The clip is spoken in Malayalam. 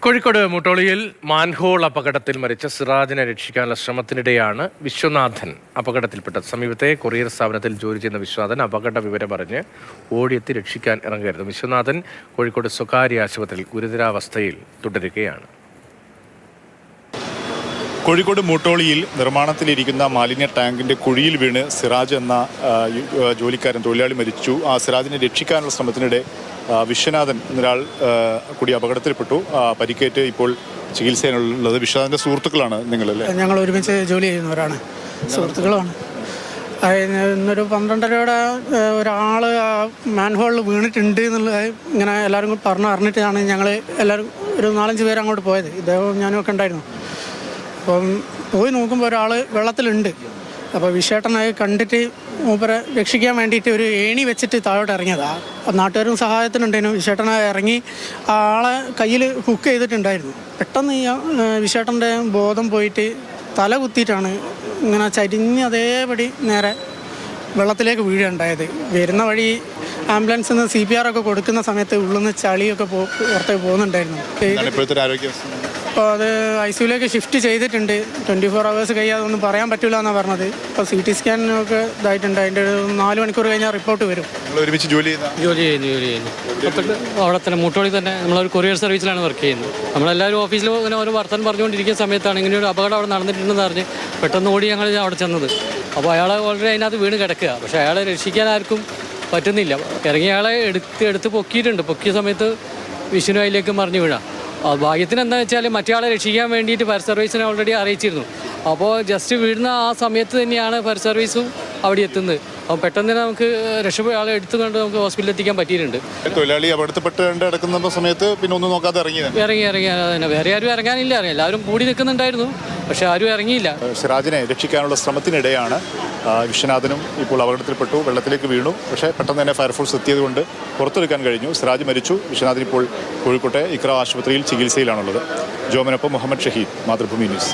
കോഴിക്കോട് മുട്ടോളിയിൽ മാൻഹോൾ അപകടത്തിൽ മരിച്ച സിറാജിനെ രക്ഷിക്കാനുള്ള ശ്രമത്തിനിടെയാണ് വിശ്വനാഥൻ അപകടത്തിൽപ്പെട്ടത്. സമീപത്തെ കൊറിയർ സ്ഥാപനത്തിൽ ജോലി ചെയ്യുന്ന വിശ്വനാഥൻ അപകട വിവരം പറഞ്ഞ് ഓടിയെത്തി രക്ഷിക്കാൻ ഇറങ്ങുകയായിരുന്നു. വിശ്വനാഥൻ കോഴിക്കോട് സ്വകാര്യ ആശുപത്രിയിൽ ഗുരുതരാവസ്ഥയിൽ തുടരുകയാണ്. കോഴിക്കോട് മൂട്ടോളിയിൽ നിർമ്മാണത്തിലിരിക്കുന്ന മാലിന്യ ടാങ്കിന്റെ കുഴിയിൽ വീണ് സിറാജ് എന്ന ജോലിക്കാരൻ തൊഴിലാളി മരിച്ചു. ആ സിറാജിനെ രക്ഷിക്കാനുള്ള ശ്രമത്തിനിടെ വിശ്വനാഥൻ എന്നൊരാൾ കൂടി അപകടത്തിൽപ്പെട്ടു. പരിക്കേറ്റ് ഇപ്പോൾ ചികിത്സയിലുള്ളത്. വിശ്വനാഥന്റെ സുഹൃത്തുക്കളാണ് നിങ്ങളല്ലേ? ഞങ്ങൾ ഒരുമിച്ച് ജോലി ചെയ്യുന്നവരാണ്, സുഹൃത്തുക്കളാണ്. ഇന്നൊരു 12:30 ഒരാൾ മാൻഹോളിൽ വീണിട്ടുണ്ട് എന്നുള്ളത് ഇങ്ങനെ എല്ലാവരും കൂടി അറിഞ്ഞിട്ടാണ് ഞങ്ങൾ എല്ലാവരും ഒരു 4-5 പേര് അങ്ങോട്ട് പോയത്. ഇദ്ദേഹം ഞാനും ഒക്കെ ഉണ്ടായിരുന്നു. അപ്പം പോയി നോക്കുമ്പോൾ ഒരാൾ വെള്ളത്തിലുണ്ട്. അപ്പോൾ വിശേഷനായി കണ്ടിട്ട് മൂപ്പരെ രക്ഷിക്കാൻ വേണ്ടിയിട്ട് ഒരു ഏണി വെച്ചിട്ട് താഴോട്ട് ഇറങ്ങിയതാണ്. നാട്ടുകാരും സഹായത്തിനുണ്ടായിരുന്നു. വിശേഷനായി ഇറങ്ങി ആളെ കയ്യിൽ ഹുക്ക് ചെയ്തിട്ടുണ്ടായിരുന്നു. പെട്ടെന്ന് ഈ വിശേഷൻ്റെ ബോധം പോയിട്ട് തല കുത്തിയിട്ടാണ് ഇങ്ങനെ ചരിഞ്ഞ് അതേപടി നേരെ വെള്ളത്തിലേക്ക് വീഴുകയുണ്ടായത്. വരുന്ന വഴി ആംബുലൻസിൽ നിന്ന് CPR ഒക്കെ കൊടുക്കുന്ന സമയത്ത് ഉള്ളിൽ നിന്ന് ചളിയൊക്കെ പുറത്തേക്ക് പോകുന്നുണ്ടായിരുന്നു. അപ്പോൾ അത് ICUലേക്ക് ഷിഫ്റ്റ് ചെയ്തിട്ടുണ്ട്. 24 hours കഴിയാതെ ഒന്നും പറയാൻ പറ്റില്ല എന്നാണ് പറഞ്ഞത്. ഇപ്പോൾ CT സ്കാനൊക്കെ ഇതായിട്ടുണ്ട്. അതിൻ്റെ ഒരു 4 മണിക്കൂർ കഴിഞ്ഞാൽ റിപ്പോർട്ട് വരും. ഒരുമിച്ച് ജോലി ചെയ്യുന്നു. അവിടെ തന്നെ മുട്ടോളി തന്നെ നമ്മളൊരു കൊറിയർ സർവീസിലാണ് വർക്ക് ചെയ്യുന്നത്. നമ്മളെല്ലാവരും ഓഫീസിൽ ഇങ്ങനെ ഒരു വർത്തമാനം പറഞ്ഞുകൊണ്ടിരിക്കുന്ന സമയത്താണ് ഇങ്ങനെ ഒരു അപകടം അവിടെ നടന്നിട്ടുണ്ടെന്ന് പറഞ്ഞ് പെട്ടെന്ന് ഓടി ഞങ്ങൾ അവിടെ ചെന്നത്. അപ്പോൾ അയാളെ ഓൾറെഡി അതിനകത്ത് വീണ് കിടക്കുക. പക്ഷേ അയാളെ രക്ഷിക്കാൻ ആർക്കും പറ്റുന്നില്ല. ഇറങ്ങിയ ആളെ എടുത്ത് പൊക്കിയിട്ടുണ്ട്. പൊക്കിയ സമയത്ത് വിഷ്ണു അതിലേക്ക് മറിഞ്ഞു വീഴാം. ഭാഗ്യത്തിന് എന്താണെന്ന് വെച്ചാൽ മറ്റേ ആളെ രക്ഷിക്കാൻ വേണ്ടിയിട്ട് ഫയർ സർവീസിനെ ഓൾറെഡി അറിയിച്ചിരുന്നു. അപ്പോൾ ജസ്റ്റ് വീഴുന്ന ആ സമയത്ത് തന്നെയാണ് ഫയർ സർവീസും അവിടെ എത്തുന്നത്. അപ്പോൾ പെട്ടെന്ന് തന്നെ നമുക്ക് ആളെ എടുത്തുകൊണ്ട് നമുക്ക് ഹോസ്പിറ്റലിൽ എത്തിക്കാൻ പറ്റിയിട്ടുണ്ട്. തൊഴിലാളി അപകടപ്പെട്ട് കിടക്കുന്ന സമയത്ത് പിന്നെ ഒന്നും നോക്കാതെ ഇറങ്ങി തന്നെ. വേറെ ആരും ഇറങ്ങാനില്ല. എല്ലാവരും കൂടി നിൽക്കുന്നുണ്ടായിരുന്നു, പക്ഷെ ആരും ഇറങ്ങിയില്ല. സിറാജിനെ രക്ഷിക്കാനുള്ള ശ്രമത്തിനിടെയാണ് വിശ്വനാഥനും ഇപ്പോൾ അപകടത്തിൽപ്പെട്ടു, വെള്ളത്തിലേക്ക് വീണു. പക്ഷേ പെട്ടെന്ന് തന്നെ ഫയർഫോഴ്സ് എത്തിയതുകൊണ്ട് പുറത്തെടുക്കാൻ കഴിഞ്ഞു. സിറാജ് മരിച്ചു. വിശ്വനാഥൻ ഇപ്പോൾ കോഴിക്കോട്ടെ ഇക്ര ആശുപത്രിയിൽ ചികിത്സയിലാണുള്ളത്. ജോമനൊപ്പം മുഹമ്മദ് ഷഹീദ്, മാതൃഭൂമി ന്യൂസ്.